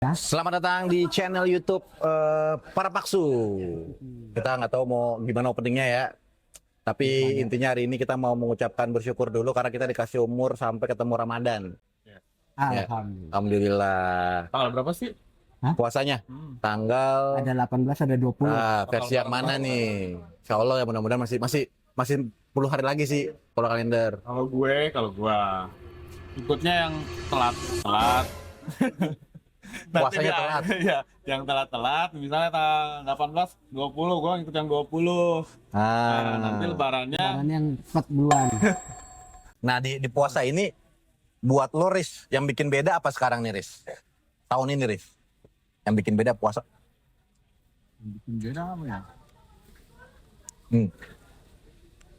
Selamat datang di channel YouTube Para Paksu. Kita nggak tahu mau gimana openingnya ya. Tapi intinya hari ini kita mau mengucapkan bersyukur dulu karena kita dikasih umur sampai ketemu Ramadan. Ya. Alhamdulillah. Alhamdulillah. Tanggal berapa sih? Puasanya tanggal Ada 18, ada 20. versi yang mana nih? Insya Allah ya mudah-mudahan masih 10 hari lagi sih kalau kalender. Kalau gua ikutnya yang telat. Puasanya telat. Iya, yang telat. Misalnya tanggal 18, 20, gua ikut yang 20. Nah, nanti lebarannya Lebaran yang 4 bulan. Nah di puasa ini buat lo Riz, yang bikin beda apa sekarang nih Riz? Tahun ini Riz, yang bikin beda puasa? bikin beda apa ya?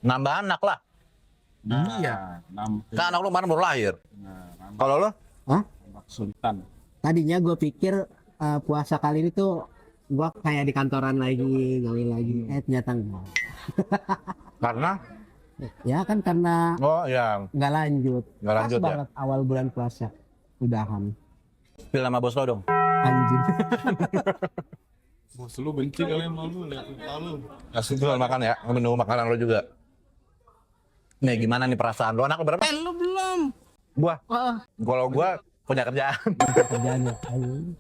Nambah anak lah. Iya, Kan anak lo kemarin baru lahir. Kalau lo? Hah? Sultan. Tadinya gue pikir puasa kali ini tuh gue kayak di kantoran lagi, gawe lagi. Ternyata enggak. Karena? Ya kan karena Oh ya, nggak lanjut. Nggak lanjut Pas ya? banget awal bulan puasa. Udahan. spill sama bos lo dong. Anjing. Bos lu benci kali sama lu, lihat muka lu. Kasih tuh makan ya, menu makanan lo juga. Nih gimana nih perasaan lo? Anak lo berapa? Lu belum. Gua. Kalau gua punya kerjaan. Kerjanya. Anjing.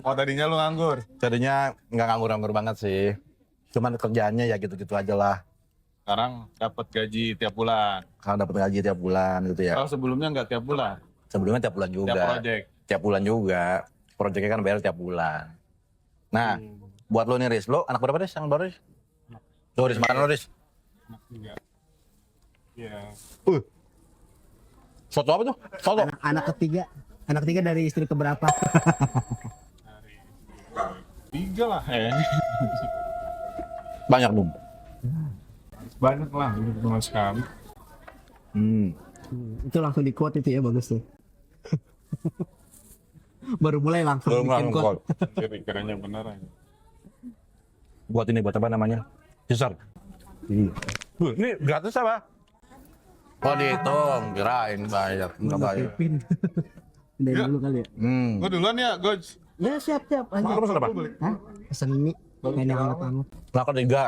Oh, tadinya lu nganggur. Jadinya nggak nganggur-nganggur banget sih. Cuman kerjaannya ya gitu-gitu aja lah. Sekarang dapat gaji tiap bulan. Kalau dapat gaji tiap bulan gitu ya. Kalau sebelumnya nggak tiap bulan, Sebelumnya tiap bulan juga. tiap project. Tiap bulan juga. Proyeknya kan bayar tiap bulan. Nah, buat lo nih Riz, lo anak berapa Riz? Yang baru Riz? Tuh Riz, makan lo Riz. Enggak. Ya. Soto apa tuh? Soto? Anak ketiga. Anak ketiga dari istri keberapa? Tiga lah ya. Banyak dong. Banyak lah, cuma sekali. Itu langsung di quote itu ya, bagus tuh. Baru mulai langsung Belum bikin quote. Kira-kiranya benar aja. Buat ini, buat apa namanya? Caesar. Ini gratis apa? Oh dihitung, kirain bayar. Enggak bayar. Pin. Dari Ya. dulu kali ya. Gue duluan ya, Goj. Ya siap. Lo pesan apa? Hah? Pesen mie. Kayaknya hangat-hangat. Anak ketiga.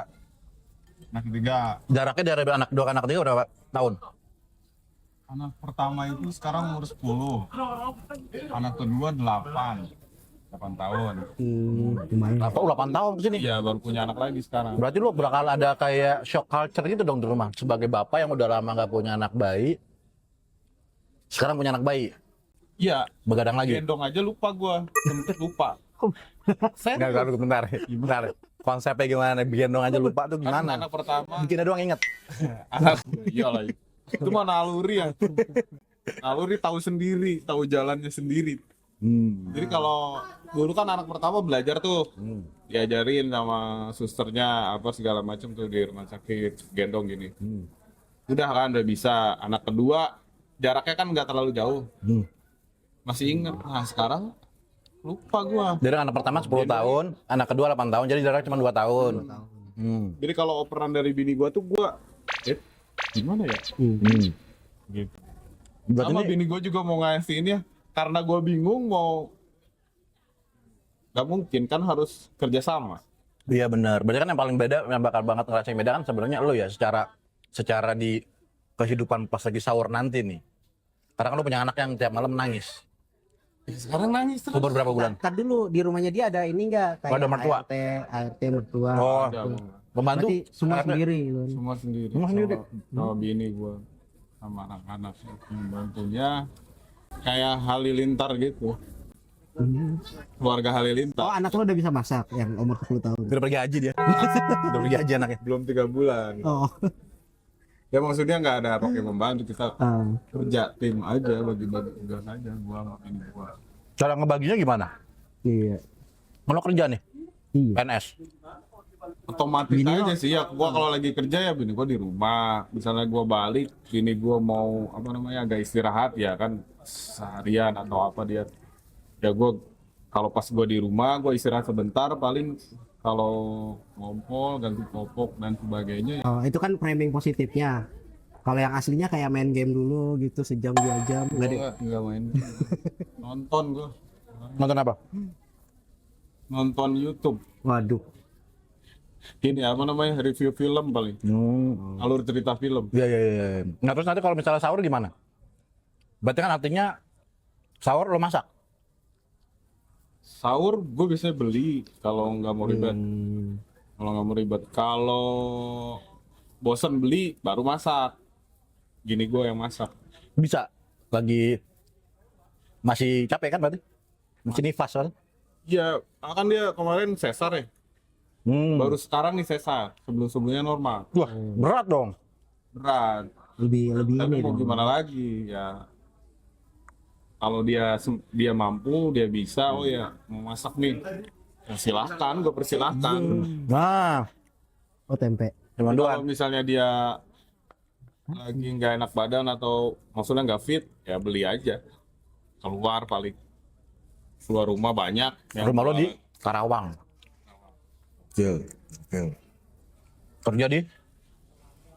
Anak ketiga. Jaraknya dari anak ketiga berapa tahun? Anak pertama itu sekarang umur 10. Anak kedua 8 tahun. Lumayan. Apa? 8 tahun kesini. Iya, baru punya anak lagi sekarang. Berarti lo bakal ada kayak shock culture gitu dong di rumah. Sebagai bapak yang udah lama nggak punya anak bayi. Sekarang punya anak bayi. Iya, Begadang lagi. gendong aja lupa gua. Sempet lupa. Enggak, bentar. Konsepnya gimana? Gendong aja lupa tuh gimana? Anak pertama, Bikinnya doang inget. anak iyalah. Itu mah naluri ya. Naluri tahu sendiri, tahu jalannya sendiri. Jadi kalau dulu kan anak pertama belajar tuh, diajarin sama susternya apa segala macam tuh di rumah sakit, gendong gini. Udah kan udah bisa. Anak kedua jaraknya kan nggak terlalu jauh, masih inget. Nah sekarang lupa gua. Dari anak pertama 10 tahun, anak kedua 8 tahun, jadi jaraknya cuma 2 tahun. Jadi kalau operan dari bini gua tuh gua, gimana ya? Gitu. Berarti Sama ini bini gua juga mau ngasihin ya, karena gua bingung mau, nggak mungkin kan harus kerjasama. iya benar. Berarti kan yang paling beda, yang bakal banget ngerasain beda kan sebenarnya lo ya secara di kehidupan pas lagi sahur nanti nih. Karena kan lo punya anak yang tiap malam nangis. Sekarang nangis terus. Umur berapa bulan? Ntar dulu di rumahnya dia ada ini enggak kayak Ada mertua? ART mertua. Oh, Ada, pembantu? Berarti semua ART? sendiri gitu. semua sendiri. Semua sendiri? Sama bini gua, sama anak-anak. Bantunya kayak halilintar gitu. Keluarga Oh, halilintar. anak lo udah bisa masak yang umur 10 tahun. Udah pergi haji dia. Udah pergi haji anaknya. Belum 3 bulan. Oh. Ya maksudnya nggak ada pakai membantu, kita Ah. kerja tim aja, bagi-bagi tugas aja gua sama bini gua. Cara ngebaginya gimana? Iya. Kalau kerja nih, Iya. PNS. Otomatis Bini aja lo- sih ya, gua kalau lagi kerja ya bini gua di rumah. Misalnya gua balik, bini gua mau apa namanya agak istirahat ya kan seharian atau apa dia. Ya gua kalau pas gua di rumah, gua istirahat sebentar paling kalau ngompol, ganti popok dan sebagainya. Oh, itu kan framing positifnya. Kalau yang aslinya kayak main game dulu gitu sejam 2 jam. Enggak deh. Enggak main. Nonton gua. Nonton apa? Nonton YouTube. Waduh. Ini apa namanya? Review film paling. Alur cerita film. Iya, iya, iya. Nah, terus nanti kalau misalnya sahur gimana? Berarti kan artinya sahur lo masak? Sahur gue biasanya beli kalau nggak mau ribet. Kalau nggak mau ribet. Kalau bosan beli baru masak. Gini gue yang masak. Bisa. Lagi masih capek kan berarti? Masih nifas kan? Iya, kan dia kemarin sesar ya. Baru sekarang nih sesar. Sebelum-sebelumnya normal. Wah, berat dong. Berat. Lebih Tapi ini mau dong. gimana lagi ya. Kalau dia mampu, dia bisa, oh ya mau masak nih. Ya silahkan, gue persilahkan. Nah, Oh, tempe. cuman Kalau doang. misalnya dia lagi nggak enak badan atau maksudnya nggak fit, ya beli aja. Keluar paling. Keluar rumah banyak. yang Rumah lo di jualan. Karawang. Kerja di?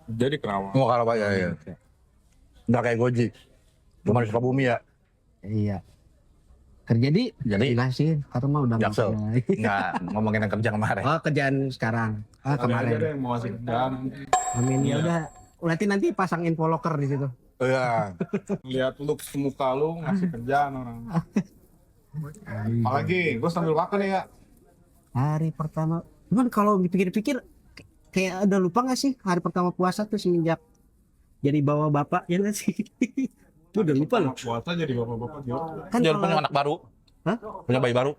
Jadi Kerawang. Oh, Karawang ya, ya. Nggak kayak Goji. Cuma di Sukabumi ya. Iya. Kerja di Jadi? jelasin. Karena mah udah Jaksel. mulai. Nggak ngomongin yang kerja kemarin. Oh, kerjaan sekarang. Kali aja Kemarin. deh mau masuk kerjaan. Amin. Iya. Ya udah. Nanti pasang info locker di situ. Iya. Lihat look muka lu ngasih kerjaan orang. Apalagi, gue sambil makan ya. Hari pertama. Cuman kalau dipikir-pikir kayak ada lupa nggak sih hari pertama puasa tuh semenjak jadi bawa bapak ya nggak sih? Gue udah lupa loh. Puasa jadi bapak-bapak dia. Kan Jangan punya kalau anak baru. Hah? Punya bayi baru.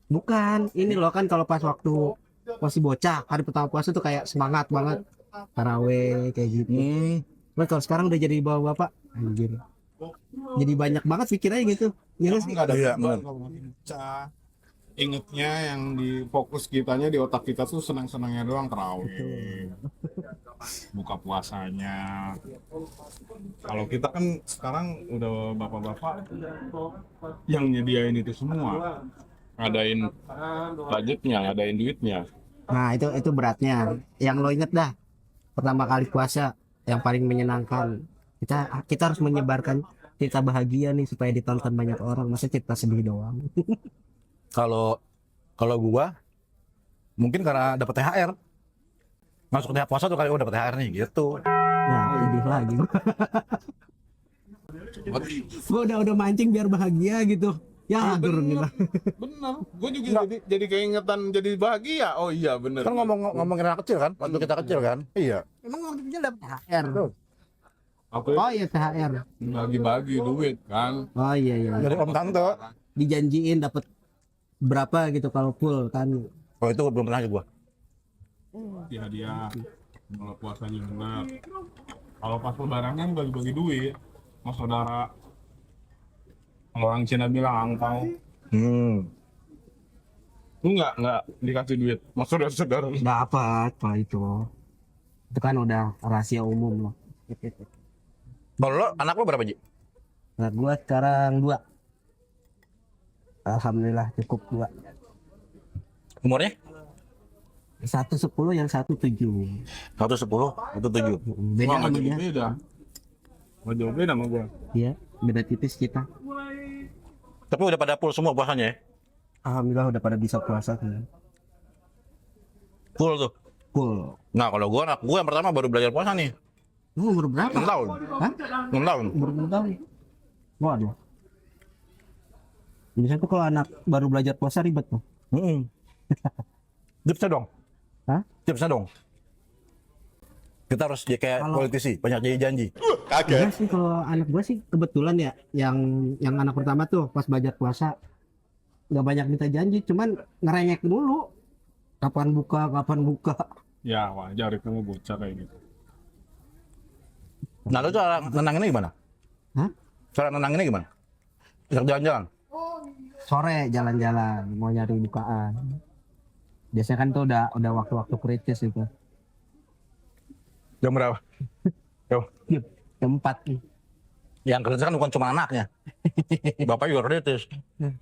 bukan ini loh kan kalau pas waktu masih bocah hari pertama puasa tuh kayak semangat banget taraweh kayak gitu. Cuman kalau sekarang udah jadi bawa bapak, anjir. Jadi banyak banget pikirannya gitu. Ya nggak sih? Nggak ada Iya, beban bener. kalau makin pecah. Ingetnya yang di fokus kitanya di otak kita tuh senang-senangnya doang terawih. Buka puasanya. Kalau kita kan sekarang udah bapak-bapak yang nyediain itu semua. Ngadain budgetnya, ngadain duitnya. Nah itu beratnya. Yang lo inget dah pertama kali puasa yang paling menyenangkan. Kita harus menyebarkan cerita bahagia nih supaya ditonton banyak orang. Masa cerita sedih doang. Kalau gua mungkin karena dapat THR. Masuk THR puasa tuh kali dapat THR nih gitu. Nah sedih lagi. Gua udah mancing biar bahagia gitu. Ya alhamdulillah. Bener, gue juga jadi keingetan jadi bahagia. Oh iya bener. Kan ngomongin anak kecil kan, waktu kita kecil kan. Iya. Emang waktu itu dapat THR. Apa Oh iya THR. bagi-bagi duit kan? Oh iya iya. Dari om tante. Dijanjiin dapat berapa gitu kalau full kan. Oh itu belum pernah aja gua. Hadiah kalau puasanya benar. Kalau pas lebaran kan bagi-bagi duit sama saudara. Kalau orang Cina bilang angpau, lu nggak dikasih duit, mas saudara. Dapat Pak itu. Itu kan udah rahasia umum loh. Kalau lo, anak lo berapa Ji? Nah, gua sekarang 2. Alhamdulillah cukup 2. Umurnya? Satu 10, yang satu 7. 110, itu 7. Beda Wah, sama nggak jauh dia. beda. Nggak jauh beda sama gua. Iya, beda tipis kita. Tapi udah pada full semua puasanya ya? Alhamdulillah udah pada bisa puasa kan. Full tuh. Full. Nah kalau gua, anak gua yang pertama baru belajar puasa nih. Lu umur berapa? 6 tahun. Hah? 6 tahun. Umur berapa tahun? Waduh. Biasanya tuh kalau anak baru belajar puasa ribet tuh. Tipsnya dong. Hah? Tipsnya dong. Kita harus ya kayak Kalau- politisi, banyak janji. Iya sih kalau anak gua sih kebetulan ya yang anak pertama tuh pas belajar puasa nggak banyak minta janji, cuman ngerengek dulu. Kapan buka. Ya wajar itu mau bocah kayak gitu. Nah lo cara nenanginnya gimana? Hah? Cara nenanginnya gimana? Bisa jalan-jalan. Sore jalan-jalan mau nyari bukaan. Biasanya kan tuh udah waktu-waktu kritis itu. Jam berapa? Yo. Jam 4 nih. Yang kritis kan bukan cuma anaknya. Bapak juga kritis.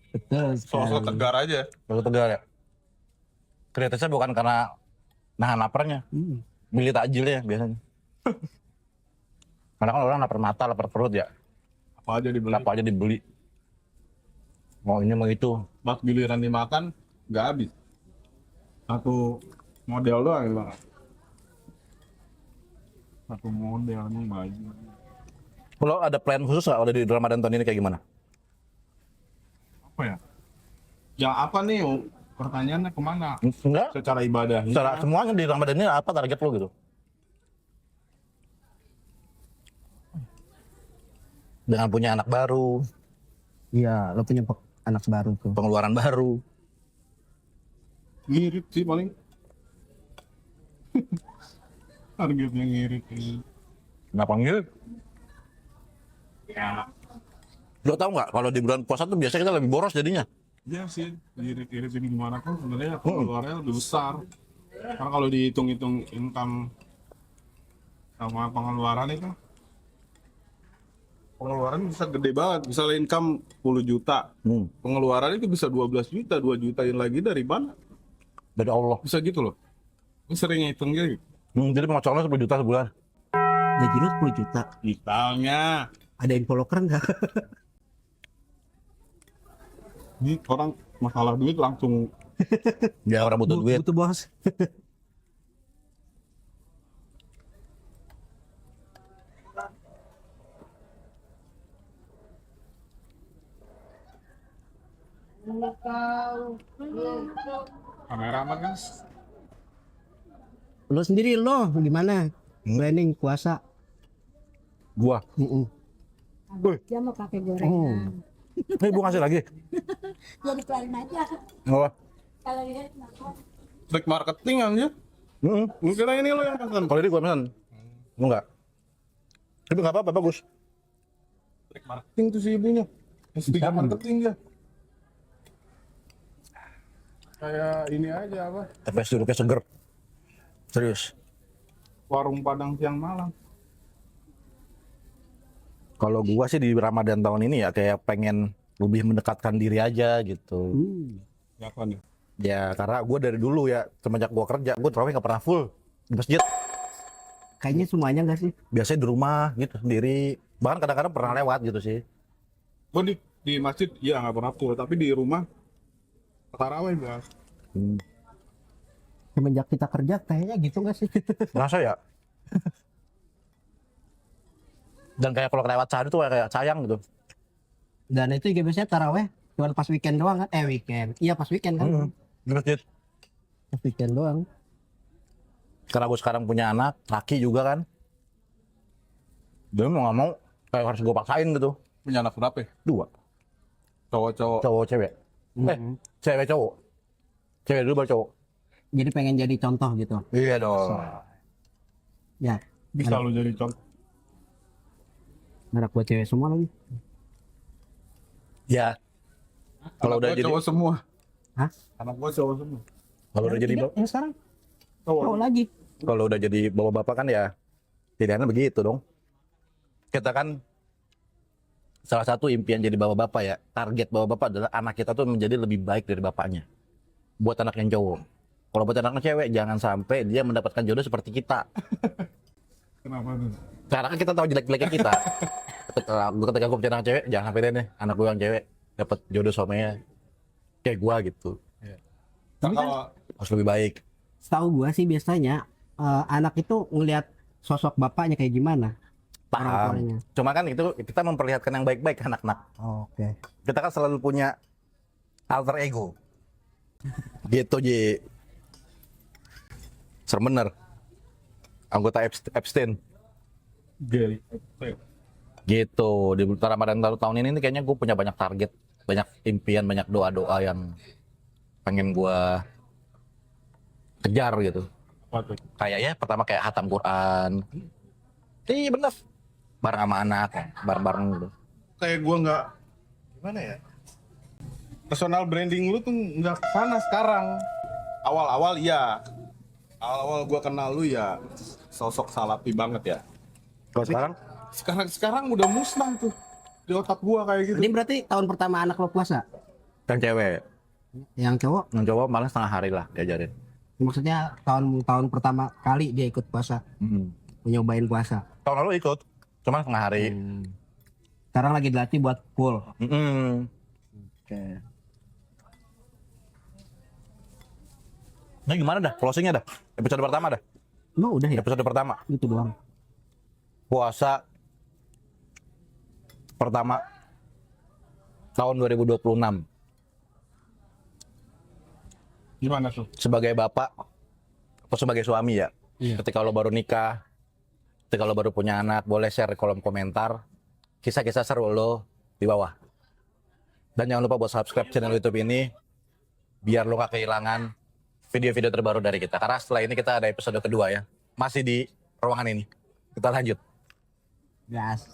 Betul. Sosok sekali. tegar aja. Baru tegar ya. Kritisnya bukan karena nahan laparnya. Beli takjilnya biasanya. Karena kan orang lapar mata, lapar perut ya. Apa aja dibeli. Apa aja dibeli. Mau ini mau itu. Pas giliran dimakan nggak habis. Satu model doang ya, Bang. Satu model nih baju. Kalau ada plan khusus nggak kalau di Ramadan tahun ini kayak gimana? Apa ya? Yang apa nih? Pertanyaannya kemana? Enggak. Secara ibadah. Secara semuanya di Ramadan ini apa target lo gitu? Dengan punya anak baru, Iya, lo punya anak baru tuh. pengeluaran baru. Ngirit sih paling. Targetnya ngirit. Kenapa ngirit? Ya. Lo tau nggak kalau di bulan puasa tuh biasanya kita lebih boros jadinya. Ya sih, ngirit-ngirit ini gimana kan sebenarnya pengeluarannya lebih besar. Karena kalau dihitung-hitung income sama pengeluaran itu, pengeluaran bisa gede banget. Misalnya income 10 juta, pengeluaran itu bisa 12 juta, 2 jutain lagi dari mana? Dari Allah. Bisa gitu loh. Gue sering ngitung gitu. Jadi pengecualian 10 juta sebulan. Gaji lo 10 juta. Misalnya, Ada info loker nggak? ini orang masalah duit langsung Ya orang butuh duit. Butuh bos. kameramen kan. Lo sendiri lo gimana? Planning puasa? Gua. Dia mau pakai gorengan. Ini ibu ngasih lagi. Jadi keluarin aja. Oh. Kalau lihat makan. Trik marketing aja. Gue kira ini lo yang pesan. Kalau ini gua pesan. Enggak. Tapi nggak apa-apa, bagus. Trik marketing tuh si ibunya. S3 marketing dia. Kayak ini aja apa? TPS duduknya seger. Serius. Warung Padang siang malam. Kalau gua sih di Ramadan tahun ini ya kayak pengen lebih mendekatkan diri aja gitu. Ya kan ya. Ya karena gua dari dulu ya semenjak gua kerja, gua terawih nggak pernah full di masjid. Kayaknya semuanya nggak sih? Biasanya di rumah gitu sendiri. Bahkan kadang-kadang pernah lewat gitu sih. Gue di masjid ya nggak pernah full, tapi di rumah tarawih gua. Semenjak kita kerja kayaknya gitu nggak sih? Merasa ya. Dan kayak kalau kelewat sehari tuh kayak sayang gitu. Dan itu juga biasanya taraweh cuma pas weekend doang kan? Weekend. Iya pas weekend kan? Di masjid. Pas weekend doang. Karena gue sekarang punya anak, laki juga kan. Dia mau nggak mau kayak harus gue paksain gitu. Punya anak berapa ya? 2. Cowok-cowok. Cowok cewek. Cewek cowok. Cewek dulu baru cowok. Jadi pengen jadi contoh gitu. Iya dong. Ya. Bisa lu jadi contoh. Anak buat cewek semua lagi. Ya. Kalau Anak udah gua jadi cowok semua. Hah? Anak gua cowok semua. kalau udah jadi Yang sekarang Cowok. cowok lagi. kalau udah jadi bapak-bapak kan ya pilihannya begitu dong. Kita kan salah satu impian jadi bapak-bapak ya, target bapak-bapak adalah anak kita tuh menjadi lebih baik dari bapaknya. Buat anak yang cowok. Kalau buat anak yang cewek jangan sampai dia mendapatkan jodoh seperti kita. Kenapa tuh? Karena kan kita tahu jelek-jeleknya kita. Ketika gue punya anak cewek, jangan sampai deh nih anak gue yang cewek dapat jodoh suaminya kayak gua gitu. Tapi kalau Harus lebih baik. Setahu gua sih biasanya anak itu ngelihat sosok bapaknya kayak gimana. Orang Paham. tuanya. Cuma kan itu kita memperlihatkan yang baik-baik ke anak-anak. Oke. Kita kan selalu punya alter ego. Gitu Ji. Serem bener. Anggota Epstein. Gary. Gitu. Di Ramadan tahun ini nih kayaknya gue punya banyak target, banyak impian, banyak doa-doa yang pengen gue kejar gitu. Apa tuh? Kayak ya pertama kayak hatam Quran. Iya bener. Bareng sama anak, bareng-bareng gitu. Kayak gua nggak gimana ya? Personal branding lu tuh nggak kesana sekarang. Awal-awal iya. Awal-awal gua kenal lu ya sosok salapi banget ya. Kalau sekarang Sekarang udah musnah tuh di otak gua kayak gitu. Ini berarti tahun pertama anak lo puasa. yang cewek, Yang cowok yang cowok malah setengah hari lah diajarin. maksudnya tahun pertama kali dia ikut puasa, nyobain puasa. Tahun lalu ikut, Cuma setengah hari. Sekarang lagi dilatih buat full. Mm-mm. Oke. Nah gimana dah? Closingnya dah? Episode pertama dah? Emang udah ya? Episode pertama. Itu doang. Puasa pertama tahun 2026. Gimana tuh? Sebagai bapak atau sebagai suami ya, ketika lo baru nikah, ketika lo baru punya anak, boleh share di kolom komentar kisah-kisah seru lo di bawah. Dan jangan lupa buat subscribe channel YouTube ini biar lo gak kehilangan video-video terbaru dari kita. Karena setelah ini kita ada episode kedua ya, masih di ruangan ini. Kita lanjut. Gas.